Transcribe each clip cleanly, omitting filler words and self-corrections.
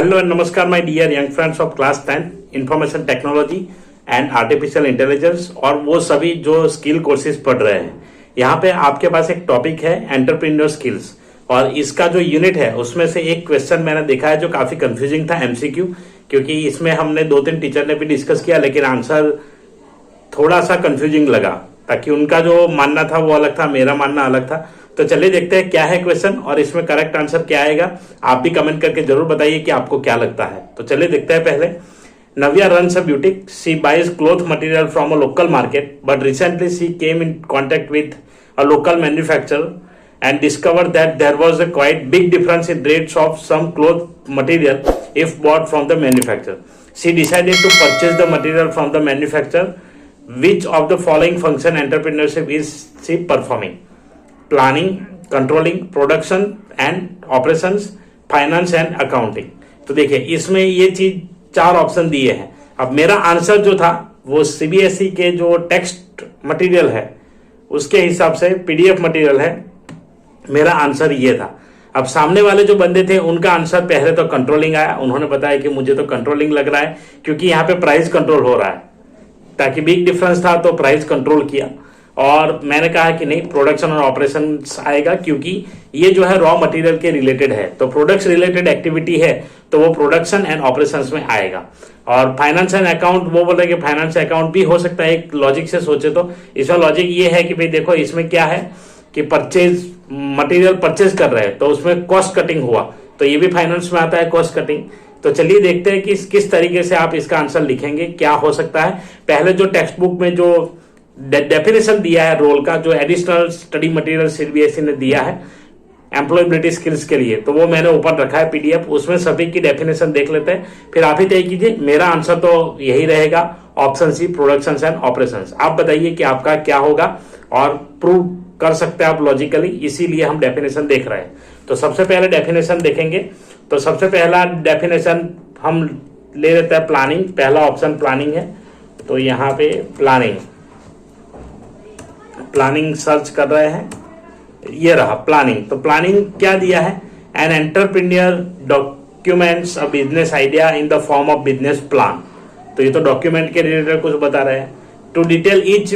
Hello and नमस्कार my dear young friends of class 10 information technology and artificial intelligence और वो सभी जो स्किल कोर्सेज पढ़ रहे हैं। यहाँ पे आपके पास एक टॉपिक है एंटरप्रेन्योर स्किल्स और इसका जो यूनिट है उसमें से एक क्वेश्चन मैंने देखा है जो काफी कंफ्यूजिंग था एमसीक्यू, क्योंकि इसमें हमने 2-3 टीचर ने भी डिस्कस किया लेकिन आंसर थोड़ा सा कंफ्यूजिंग लगा, ताकि उनका जो मानना था वो अलग था, मेरा मानना अलग था। तो चलिए देखते हैं क्या है क्वेश्चन और इसमें करेक्ट आंसर क्या आएगा। आप भी कमेंट करके जरूर बताइए कि आपको क्या लगता है। तो चलिए देखते हैं। पहले, नव्या runs a boutique. She buys cloth material from a local market, but recently she came in contact with a local manufacturer and discovered that there was a quite big difference in rates of some cloth material if bought from the manufacturer. She decided to purchase the material from the manufacturer. Which of the following function entrepreneurship is she performing? Planning, controlling, production and operations, finance and accounting. तो देखिए इसमें ये चीज 4 option दिए हैं। अब मेरा answer जो था वो सीबीएसई के जो टेक्स्ट मटेरियल है उसके हिसाब से पीडीएफ मटेरियल है, मेरा आंसर ये था। अब सामने वाले जो बंदे थे उनका आंसर पहले तो कंट्रोलिंग आया। उन्होंने बताया कि मुझे तो कंट्रोलिंग लग रहा है क्योंकि यहाँ पे प्राइस कंट्रोल हो रहा है, ताकि बिग डिफरेंस था तो प्राइस कंट्रोल किया। और मैंने कहा कि नहीं, प्रोडक्शन और ऑपरेशन आएगा क्योंकि ये जो है रॉ मटेरियल के रिलेटेड है, तो प्रोडक्ट्स रिलेटेड एक्टिविटी है तो वो प्रोडक्शन एंड ऑपरेशंस में आएगा। और फाइनेंस एंड अकाउंट, वो बोल रहे कि फाइनेंस अकाउंट भी हो सकता है एक लॉजिक से सोचे तो। इसमें लॉजिक ये है कि भाई देखो इसमें क्या है कि परचेज मटेरियल परचेज कर रहे हैं तो उसमें कॉस्ट कटिंग हुआ, तो ये भी फाइनेंस में आता है कॉस्ट कटिंग। तो चलिए देखते हैं कि किस तरीके से आप इसका आंसर लिखेंगे, क्या हो सकता है। पहले जो टेक्स्ट बुक में जो डेफिनेशन दिया है रोल का, जो एडिशनल स्टडी मटेरियल सीबीएसई ने दिया है एम्प्लॉयबिलिटी स्किल्स के लिए, तो वो मैंने ऊपर रखा है पीडीएफ, उसमें सभी की डेफिनेशन देख लेते हैं, फिर आप ही तय कीजिए। मेरा आंसर तो यही रहेगा, option C, production and operations. आप बताइए कि आपका क्या होगा और प्रूव कर सकते हैं आप लॉजिकली, इसीलिए हम डेफिनेशन देख रहे हैं। तो सबसे पहले डेफिनेशन देखेंगे। तो सबसे पहला डेफिनेशन हम ले लेते हैं प्लानिंग। पहला ऑप्शन प्लानिंग है, तो यहाँ पे प्लानिंग सर्च कर रहे हैं, ये रहा प्लानिंग। तो प्लानिंग क्या दिया है? An entrepreneur documents a business idea in the form of business plan. तो ये तो डॉक्यूमेंट के रिलेटेड कुछ बता रहे हैं। To detail each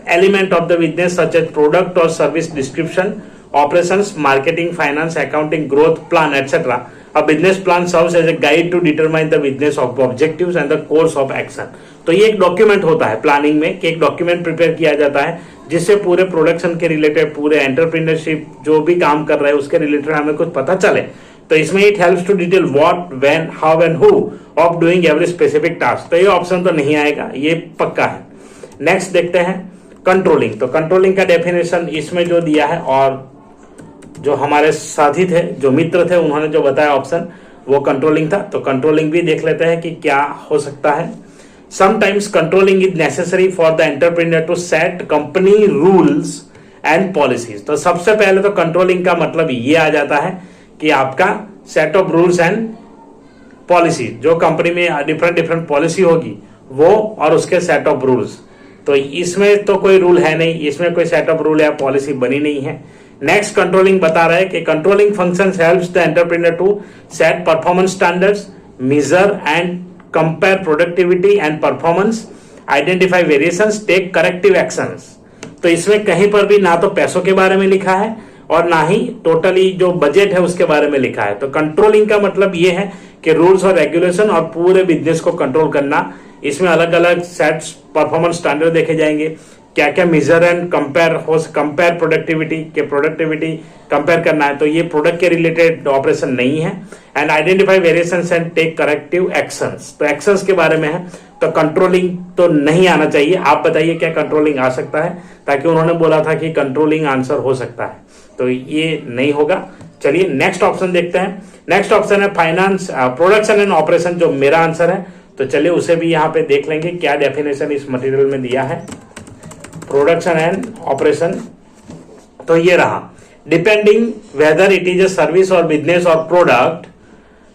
element of the business such as product और service description, operations, marketing, finance, accounting, growth plan, etc. A business plan serves as a guide to determine the business objectives and the course of action. तो ये एक document होता है planning में कि एक document prepare किया जाता है जिससे पूरे प्रोडक्शन के रिलेटेड, पूरे एंटरप्रेन्योरशिप जो भी काम कर रहे हैं उसके रिलेटेड हमें कुछ पता चले। तो इसमें it helps to detail what, when, how and who of doing every specific task. तो ये ऑप्शन तो नहीं आएगा, ये पक्का है। नेक्स्ट देखते हैं कंट्रोलिंग। तो कंट्रोलिंग का डेफिनेशन इसमें जो दिया है, और जो हमारे साथी थे, जो मित्र थे, उन्होंने जो बताया ऑप्शन वो कंट्रोलिंग था। तो कंट्रोलिंग भी देख लेते हैं कि क्या हो सकता है। Sometimes controlling is necessary for the entrepreneur to set company rules and policies. तो सबसे पहले तो कंट्रोलिंग का मतलब ये आ जाता है कि आपका set of rules and policy, जो कंपनी में डिफरेंट पॉलिसी होगी वो और उसके सेट ऑफ रूल्स। तो इसमें तो कोई रूल है नहीं, इसमें कोई सेट ऑफ रूल या पॉलिसी बनी नहीं है। नेक्स्ट कंट्रोलिंग बता रहा है कि controlling functions helps the entrepreneur to set performance standards, measure and compare productivity and performance, identify variations, take corrective actions. तो इसमें कहीं पर भी ना तो पैसों के बारे में लिखा है और ना ही टोटली जो बजट है उसके बारे में लिखा है। तो कंट्रोलिंग का मतलब ये है कि रूल्स और रेगुलेशन और पूरे बिजनेस को कंट्रोल करना। इसमें अलग अलग सेट्स परफॉर्मेंस स्टैंडर्ड देखे जाएंगे, क्या क्या मेजर एंड कंपेयर प्रोडक्टिविटी के प्रोडक्टिविटी कंपेयर करना है। तो ये प्रोडक्ट के रिलेटेड ऑपरेशन नहीं है। And identify variations and take corrective actions, तो एक्शंस के बारे में है। तो कंट्रोलिंग तो नहीं आना चाहिए। आप बताइए क्या कंट्रोलिंग आ सकता है, ताकि उन्होंने बोला था कि कंट्रोलिंग आंसर हो सकता है, तो ये नहीं होगा। चलिए नेक्स्ट ऑप्शन देखते हैं। नेक्स्ट ऑप्शन है फाइनेंस, प्रोडक्शन एंड ऑपरेशन, जो मेरा आंसर है। तो चलिए उसे भी यहाँ पे देख लेंगे क्या डेफिनेशन इस मटेरियल में दिया है। प्रोडक्शन एंड ऑपरेशन, तो ये रहा, depending whether it is a service और बिजनेस और product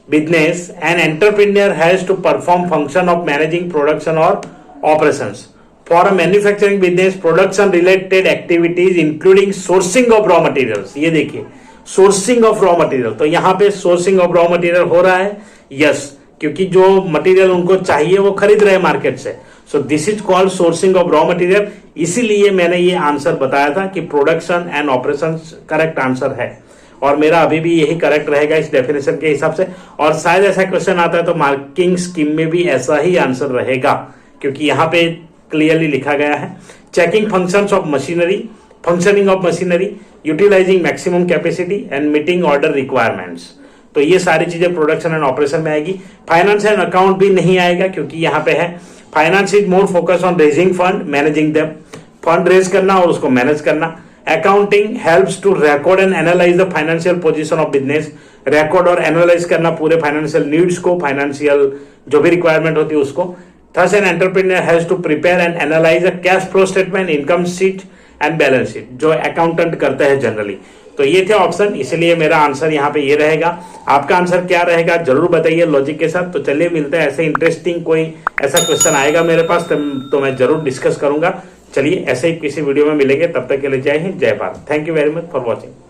business, an entrepreneur has to perform function of managing production और operations. For a manufacturing business, production related activities including sourcing of raw materials. ये देखिए sourcing of raw material, तो यहाँ पे sourcing of raw material हो रहा है yes, क्योंकि जो मटेरियल उनको चाहिए वो खरीद रहे मार्केट से। So this is called sourcing of raw material. इसीलिए मैंने ये आंसर बताया था कि production and operation correct answer है, और मेरा अभी भी यही करेक्ट रहेगा इस डेफिनेशन के हिसाब से। और शायद ऐसा क्वेश्चन आता है तो मार्किंग स्कीम में भी ऐसा ही आंसर रहेगा, क्योंकि यहाँ पे क्लियरली लिखा गया है checking functions of machinery, functioning of machinery, utilizing maximum capacity and meeting order requirements. तो ये सारी चीजें प्रोडक्शन एंड ऑपरेशन में आएगी। फाइनेंस एंड अकाउंट भी नहीं आएगा, क्योंकि यहाँ पे है finance is more focus on raising fund, managing them, fund raise करना और उसको मैनेज करना। Accounting helps to record and analyse the financial position of business, record और एनालाइज करना पूरे फाइनेंशियल नीड्स को, फाइनेंशियल जो भी रिक्वायरमेंट होती है उसको। Thus an entrepreneur has to prepare and analyze a cash flow statement, income sheet and balance sheet, जो अकाउंटेंट करते हैं जनरली। तो ये थे ऑप्शन, इसलिए मेरा आंसर यहाँ पे ये रहेगा। आपका आंसर क्या रहेगा जरूर बताइए लॉजिक के साथ। तो चलिए मिलते हैं, ऐसे इंटरेस्टिंग कोई ऐसा क्वेश्चन आएगा मेरे पास तो मैं जरूर डिस्कस करूंगा। चलिए ऐसे ही किसी वीडियो में मिलेंगे, तब तक के लिए जय हिंद, जय Bharat. Thank you very much for watching.